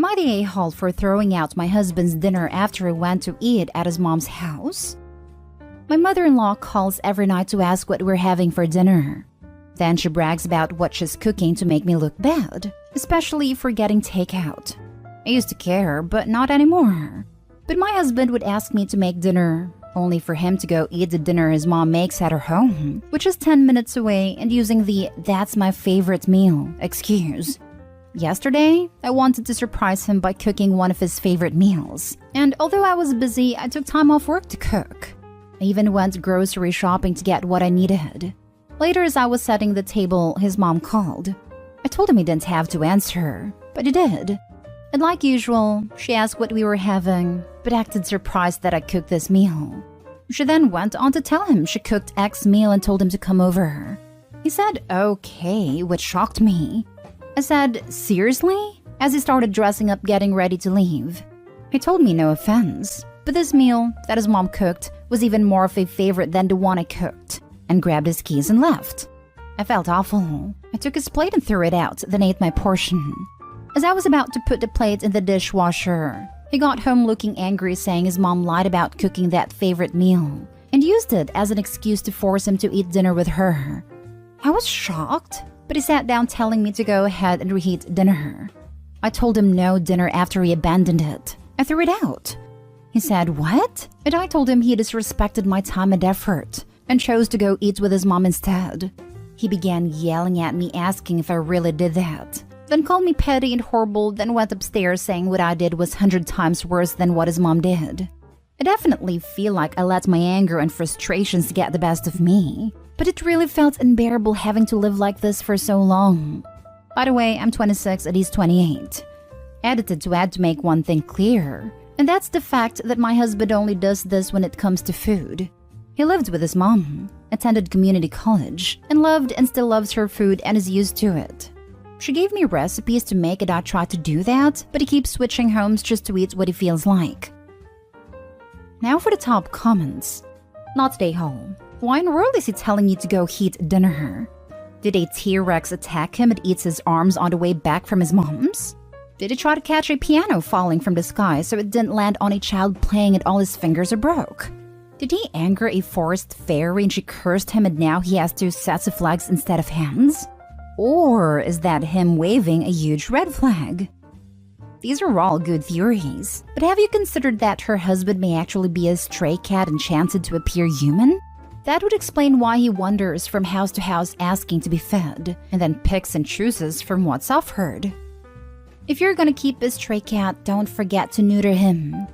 I the a-hole for throwing out my husband's dinner after I went to eat at his mom's house? My mother-in-law calls every night to ask what we're having for dinner. Then she brags about what she's cooking to make me look bad, especially for getting takeout. I used to care, but not anymore. But my husband would ask me to make dinner, only for him to go eat the dinner his mom makes at her home, which is 10 minutes away, and using the "that's my favorite meal" excuse. Yesterday, I wanted to surprise him by cooking one of his favorite meals. And although I was busy, I took time off work to cook. I even went grocery shopping to get what I needed. Later, as I was setting the table, his mom called. I told him he didn't have to answer, but he did. And like usual, she asked what we were having, but acted surprised that I cooked this meal. She then went on to tell him she cooked X meal and told him to come over. He said okay, which shocked me. I said, seriously? As he started dressing up getting ready to leave. He told me no offense, but this meal that his mom cooked was even more of a favorite than the one I cooked, and grabbed his keys and left. I felt awful. I took his plate and threw it out, then ate my portion. As I was about to put the plate in the dishwasher, he got home looking angry, saying his mom lied about cooking that favorite meal and used it as an excuse to force him to eat dinner with her. I was shocked, but he sat down telling me to go ahead and reheat dinner. I told him no dinner after he abandoned it. I threw it out. He said, what? And I told him he disrespected my time and effort and chose to go eat with his mom instead. He began yelling at me, asking if I really did that. Then called me petty and horrible, then went upstairs saying what I did was 100 times worse than what his mom did. I definitely feel like I let my anger and frustrations get the best of me, but it really felt unbearable having to live like this for so long. By the way, I'm 26 and he's 28. Edited to add to make one thing clear, and that's the fact that my husband only does this when it comes to food. He lived with his mom, attended community college, and loved and still loves her food and is used to it. She gave me recipes to make and I tried to do that, but he keeps switching homes just to eat what he feels like. Now for the top comments. Not stay home. Why in the world is he telling you to go heat dinner? Did a T-Rex attack him and eats his arms on the way back from his mom's? Did he try to catch a piano falling from the sky so it didn't land on a child playing and all his fingers are broke? Did he anger a forest fairy and she cursed him and now he has 2 sets of legs instead of hands? Or is that him waving a huge red flag? These are all good theories, but have you considered that her husband may actually be a stray cat enchanted to appear human? That would explain why he wanders from house to house asking to be fed, and then picks and chooses from what's offered. If you're gonna keep a stray cat, don't forget to neuter him.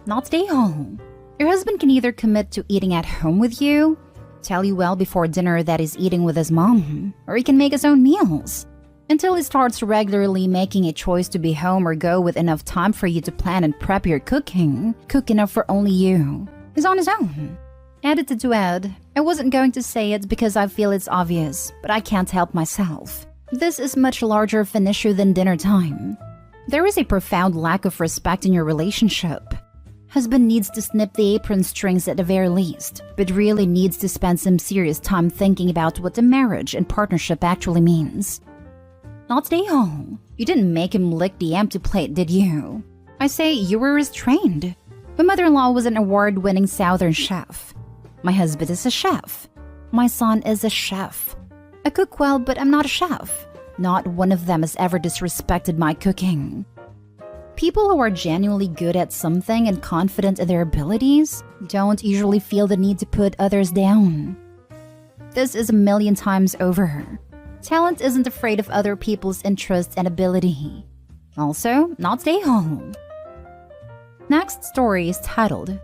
Not stay home. Your husband can either commit to eating at home with you, tell you well before dinner that he's eating with his mom, or he can make his own meals. Until he starts regularly making a choice to be home or go with enough time for you to plan and prep your cooking, cook enough for only you, he's on his own. Edited to add, I wasn't going to say it because I feel it's obvious, but I can't help myself. This is much larger of an issue than dinner time. There is a profound lack of respect in your relationship. Husband needs to snip the apron strings at the very least, but really needs to spend some serious time thinking about what the marriage and partnership actually means. Not stay home. You didn't make him lick the empty plate, did you? I say you were restrained. My mother-in-law was an award-winning Southern chef. My husband is a chef. My son is a chef. I cook well, but I'm not a chef. Not one of them has ever disrespected my cooking. People who are genuinely good at something and confident in their abilities don't usually feel the need to put others down. This is a million times over. Talent isn't afraid of other people's interests and ability. Also, not stay home. Next story is titled,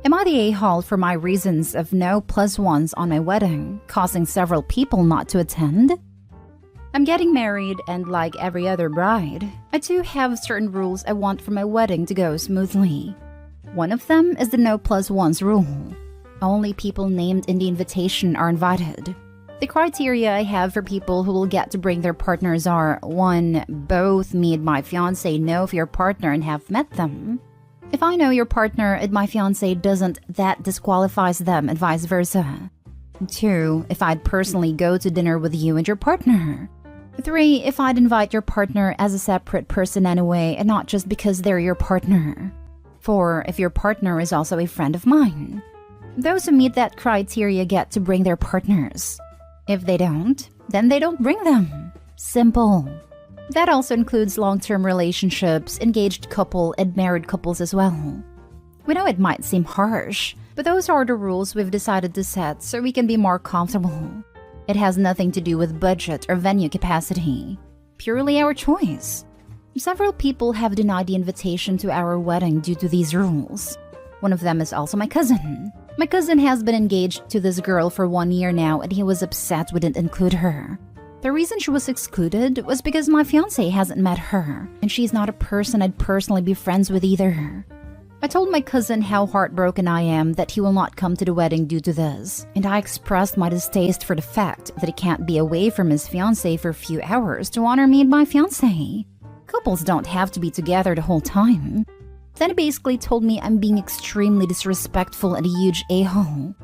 Am I the a-hole for my reasons of no +1s on my wedding, causing several people not to attend? I'm getting married, and like every other bride, I too have certain rules I want for my wedding to go smoothly. One of them is the no +1s rule. Only people named in the invitation are invited. The criteria I have for people who will get to bring their partners are 1. Both me and my fiancé know of your partner and have met them. If I know your partner and my fiancé doesn't, that disqualifies them and vice versa. 2. If I'd personally go to dinner with you and your partner. 3. If I'd invite your partner as a separate person anyway and not just because they're your partner. 4. If your partner is also a friend of mine. Those who meet that criteria get to bring their partners. If they don't, then they don't bring them. Simple. That also includes long-term relationships, engaged couple, and married couples as well. We know it might seem harsh, but those are the rules we've decided to set so we can be more comfortable. It has nothing to do with budget or venue capacity. Purely our choice. Several people have denied the invitation to our wedding due to these rules. One of them is also my cousin. My cousin has been engaged to this girl for 1 year now and he was upset we didn't include her. The reason she was excluded was because my fiancé hasn't met her, and she's not a person I'd personally be friends with either. I told my cousin how heartbroken I am that he will not come to the wedding due to this, and I expressed my distaste for the fact that he can't be away from his fiancé for a few hours to honor me and my fiancé. Couples don't have to be together the whole time. Then he basically told me I'm being extremely disrespectful and a huge a-hole.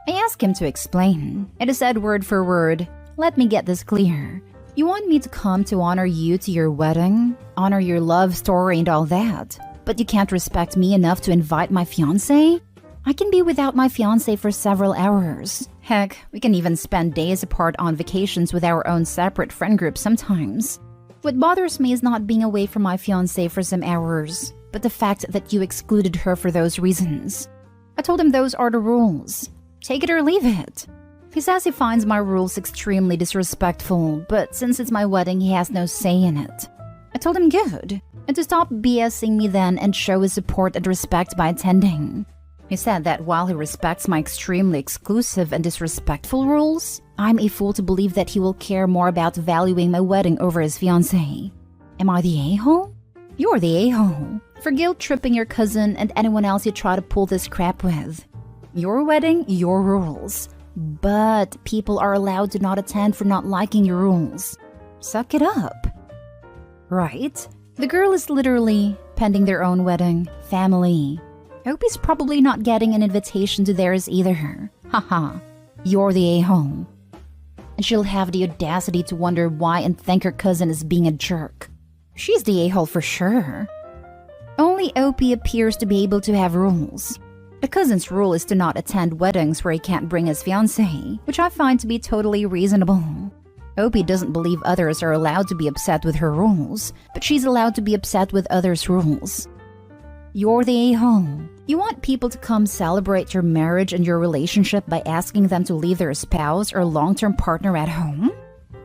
I asked him to explain, and he said word for word, "Let me get this clear. You want me to come to honor you to your wedding, honor your love story and all that, but you can't respect me enough to invite my fiancé? I can be without my fiancé for several hours. Heck, we can even spend days apart on vacations with our own separate friend groups sometimes. What bothers me is not being away from my fiancé for some hours, but the fact that you excluded her for those reasons." I told him those are the rules. Take it or leave it. He says he finds my rules extremely disrespectful, but since it's my wedding, he has no say in it. I told him good, and to stop BSing me then and show his support and respect by attending. He said that while he respects my extremely exclusive and disrespectful rules, I'm a fool to believe that he will care more about valuing my wedding over his fiancé. Am I the a-hole? You're the a-hole. For guilt-tripping your cousin and anyone else you try to pull this crap with. Your wedding, your rules. But people are allowed to not attend for not liking your rules. Suck it up. Right? The girl is literally pending their own wedding. Family. Opie's probably not getting an invitation to theirs either. Haha. You're the a-hole. And she'll have the audacity to wonder why and think her cousin is being a jerk. She's the a-hole for sure. Only Opie appears to be able to have rules. The cousin's rule is to not attend weddings where he can't bring his fiancé, which I find to be totally reasonable. Opie doesn't believe others are allowed to be upset with her rules, but she's allowed to be upset with others' rules. You're the a-hole. You want people to come celebrate your marriage and your relationship by asking them to leave their spouse or long-term partner at home?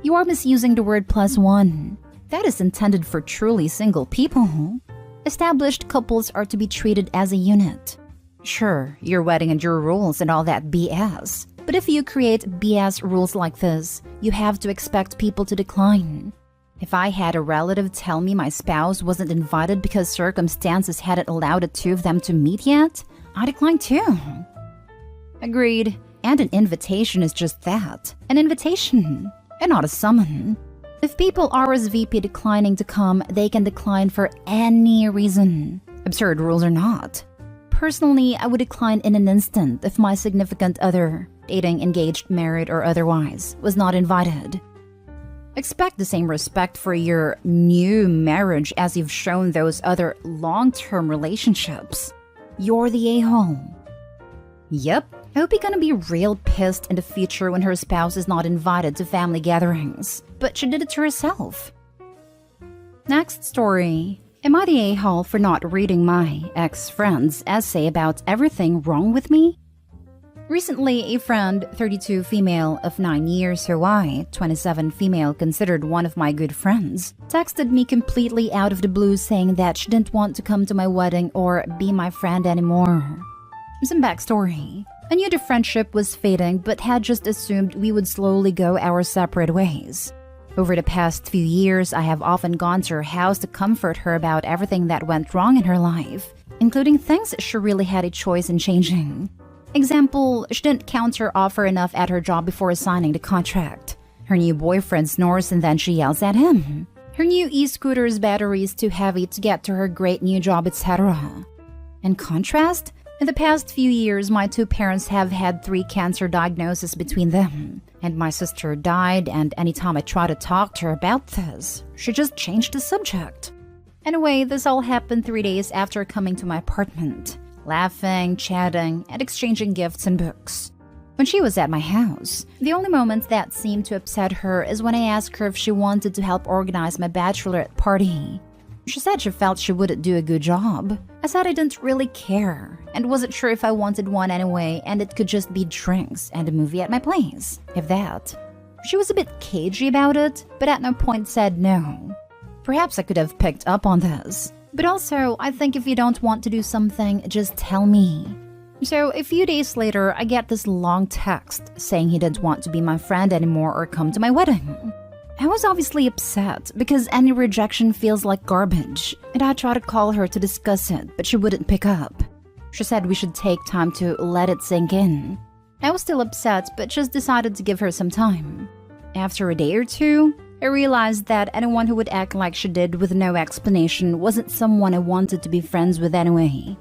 You are misusing the word +1. That is intended for truly single people. Established couples are to be treated as a unit. Sure, your wedding and your rules and all that BS. But if you create BS rules like this, you have to expect people to decline. If I had a relative tell me my spouse wasn't invited because circumstances hadn't allowed the two of them to meet yet, I decline too. Agreed. And an invitation is just that. An invitation, and not a summon. If people RSVP declining to come, they can decline for any reason. Absurd rules or not. Personally, I would decline in an instant if my significant other, dating, engaged, married, or otherwise, was not invited. Expect the same respect for your new marriage as you've shown those other long-term relationships. You're the a-hole. Yep, Opie gonna be real pissed in the future when her spouse is not invited to family gatherings, but she did it to herself. Next story. Am I the a-hole for not reading my ex-friend's essay about everything wrong with me? Recently, a friend, 32 female of 9 years Hawaii, 27 female considered one of my good friends, texted me completely out of the blue saying that she didn't want to come to my wedding or be my friend anymore. Some backstory. I knew the friendship was fading but had just assumed we would slowly go our separate ways. Over the past few years, I have often gone to her house to comfort her about everything that went wrong in her life, including things she really had a choice in changing. Example, she didn't counter offer enough at her job before signing the contract. Her new boyfriend snores and then she yells at him. Her new e-scooter's battery is too heavy to get to her great new job, etc. In contrast, In the past few years, my two parents have had 3 cancer diagnoses between them. And my sister died, and anytime I try to talk to her about this, she just changed the subject. Anyway, this all happened 3 days after coming to my apartment, laughing, chatting, and exchanging gifts and books. When she was at my house, the only moment that seemed to upset her is when I asked her if she wanted to help organize my bachelorette party. She said she felt she wouldn't do a good job. I said I didn't really care and wasn't sure if I wanted one anyway, and it could just be drinks and a movie at my place, if that. She was a bit cagey about it, but at no point said no. Perhaps I could have picked up on this. But also, I think if you don't want to do something, just tell me. So a few days later, I get this long text saying he didn't want to be my friend anymore or come to my wedding. I was obviously upset because any rejection feels like garbage, and I tried to call her to discuss it, but she wouldn't pick up. She said we should take time to let it sink in. I was still upset, but just decided to give her some time. After a day or two, I realized that anyone who would act like she did with no explanation wasn't someone I wanted to be friends with anyway.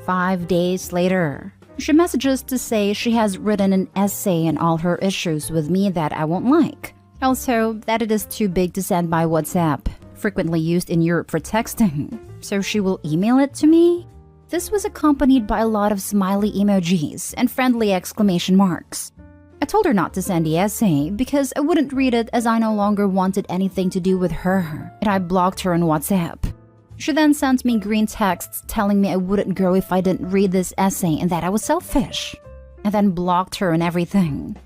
5 days later, she messages to say she has written an essay on all her issues with me that I won't like. Also, that it is too big to send by WhatsApp, frequently used in Europe for texting, so she will email it to me? This was accompanied by a lot of smiley emojis and friendly exclamation marks. I told her not to send the essay because I wouldn't read it as I no longer wanted anything to do with her, and I blocked her on WhatsApp. She then sent me green texts telling me I wouldn't grow if I didn't read this essay and that I was selfish. I then blocked her and everything.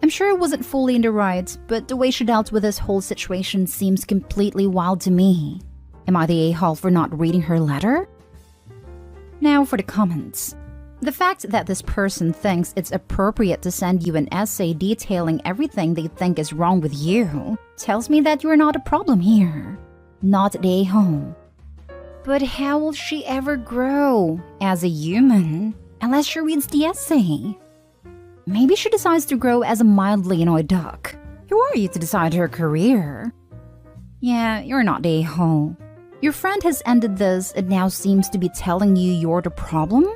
I'm sure I wasn't fully in the right, but the way she dealt with this whole situation seems completely wild to me. Am I the a-hole for not reading her letter? Now for the comments. The fact that this person thinks it's appropriate to send you an essay detailing everything they think is wrong with you tells me that you're not a problem here. Not the a-hole. But how will she ever grow as a human unless she reads the essay? Maybe she decides to grow as a mildly annoyed duck. Who are you to decide her career? Yeah, you're not the a-hole. Your friend has ended this and now seems to be telling you you're the problem?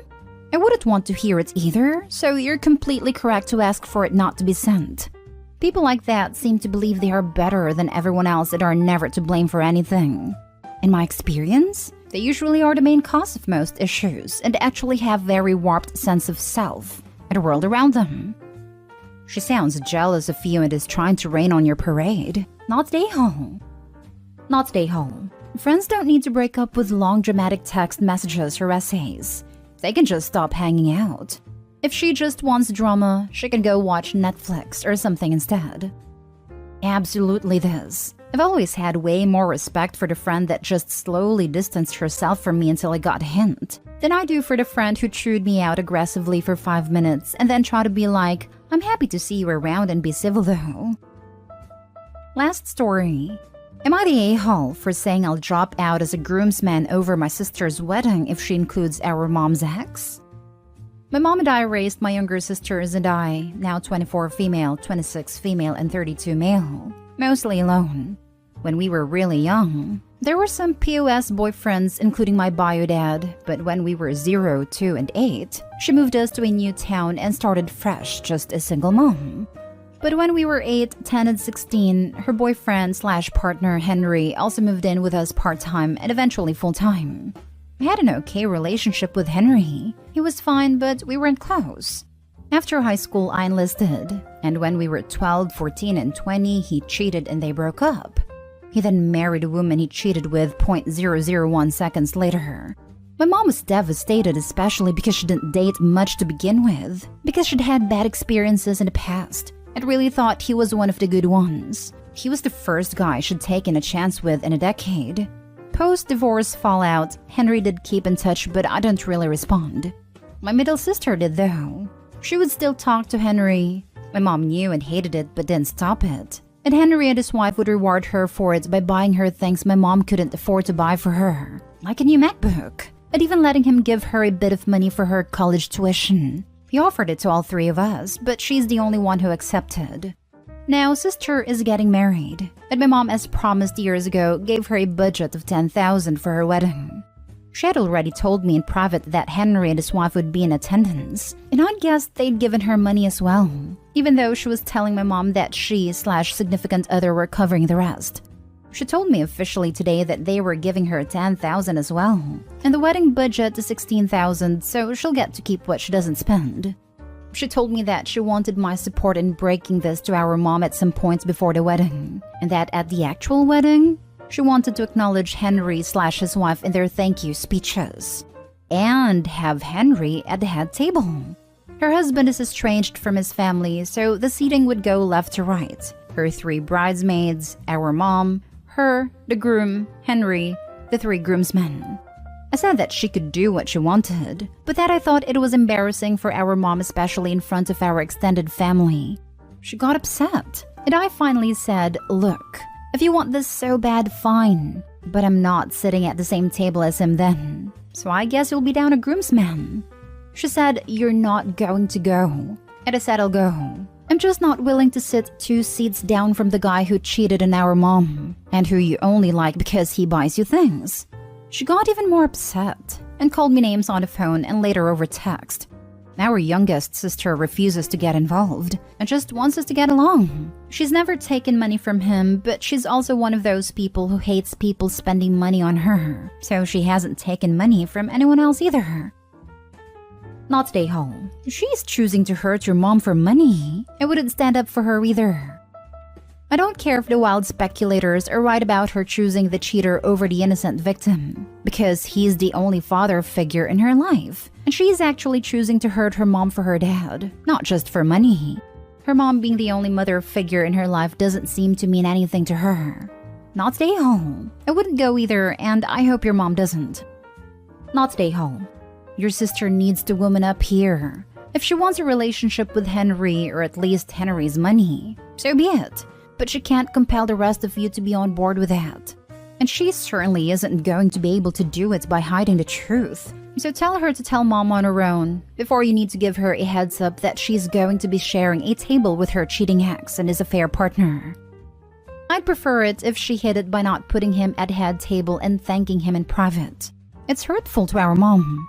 I wouldn't want to hear it either, so you're completely correct to ask for it not to be sent. People like that seem to believe they are better than everyone else and are never to blame for anything. In my experience, they usually are the main cause of most issues and actually have very warped sense of self and the world around them. She sounds jealous of you and is trying to rain on your parade. Not the a-hole. Not the a-hole. Friends don't need to break up with long dramatic text messages or essays. They can just stop hanging out. If she just wants drama, she can go watch Netflix or something instead. Absolutely this. I've always had way more respect for the friend that just slowly distanced herself from me until I got a hint than I do for the friend who chewed me out aggressively for 5 minutes and then tried to be like, I'm happy to see you around and be civil though. Last story. Am I the a-hole for saying I'll drop out as a groomsman over my sister's wedding if she includes our mom's ex? My mom and I raised my younger sisters and I, now 24 female, 26 female, and 32 male, mostly alone. When we were really young, there were some POS boyfriends including my bio dad, but when we were 0, 2, and 8, she moved us to a new town and started fresh, just a single mom. But when we were 8, 10, and 16, her boyfriend/partner Henry also moved in with us part-time and eventually full-time. We had an okay relationship with Henry. He was fine, but we weren't close. After high school, I enlisted, and when we were 12, 14, and 20, he cheated and they broke up. He then married a woman he cheated with .001 seconds later. My mom was devastated, especially because she didn't date much to begin with, because she'd had bad experiences in the past and really thought he was one of the good ones. He was the first guy she'd taken a chance with in a decade. Post-divorce fallout, Henry did keep in touch, but I didn't really respond. My middle sister did though. She would still talk to Henry. My mom knew and hated it, but didn't stop it. And Henry and his wife would reward her for it by buying her things my mom couldn't afford to buy for her, like a new MacBook, and even letting him give her a bit of money for her college tuition. He offered it to all 3 of us, but she's the only one who accepted. Now, sister is getting married, and my mom, as promised years ago, gave her a budget of $10,000 for her wedding. She had already told me in private that Henry and his wife would be in attendance, and I guessed they'd given her money as well, even though she was telling my mom that she/significant other were covering the rest. She told me officially today that they were giving her $10,000 as well, and the wedding budget is $16,000, so she'll get to keep what she doesn't spend. She told me that she wanted my support in breaking this to our mom at some points before the wedding, and that at the actual wedding, she wanted to acknowledge Henry/his wife in their thank you speeches, and have Henry at the head table. Her husband is estranged from his family, so the seating would go left to right. Her 3 bridesmaids, our mom, her, the groom, Henry, the 3 groomsmen. I said that she could do what she wanted, but that I thought it was embarrassing for our mom, especially in front of our extended family. She got upset, and I finally said, "Look, if you want this so bad, fine, but I'm not sitting at the same table as him then, so I guess you'll be down a groomsman." She said, "You're not going to go," and I said, "I'll go. I'm just not willing to sit 2 seats down from the guy who cheated on our mom, and who you only like because he buys you things." She got even more upset, and called me names on the phone and later over text. Our youngest sister refuses to get involved, and just wants us to get along. She's never taken money from him, but she's also one of those people who hates people spending money on her, so she hasn't taken money from anyone else either. Not today, home. She's choosing to hurt your mom for money. I wouldn't stand up for her either. I don't care if the wild speculators are right about her choosing the cheater over the innocent victim, because he's the only father figure in her life, and she's actually choosing to hurt her mom for her dad, not just for money. Her mom being the only mother figure in her life doesn't seem to mean anything to her. Not today, home. I wouldn't go either, and I hope your mom doesn't. Not today, home. Your sister needs to woman up here. If she wants a relationship with Henry, or at least Henry's money, so be it. But she can't compel the rest of you to be on board with that. And she certainly isn't going to be able to do it by hiding the truth. So tell her to tell mom on her own, before you need to give her a heads up that she's going to be sharing a table with her cheating ex and his affair partner. I'd prefer it if she hid it by not putting him at head table and thanking him in private. It's hurtful to our mom.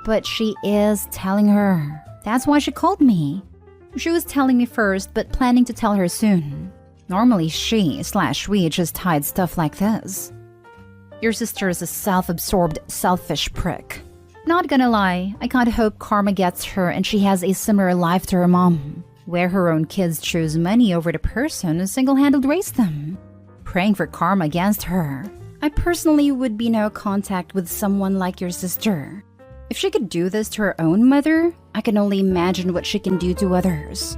But she is telling her. That's why she called me. She was telling me first, but planning to tell her soon. Normally she/we just hide stuff like this. Your sister is a self-absorbed, selfish prick. Not gonna lie, I kinda hope karma gets her and she has a similar life to her mom, where her own kids choose money over the person who single-handedly raised them. Praying for karma against her. I personally would be no contact with someone like your sister. If she could do this to her own mother, I can only imagine what she can do to others.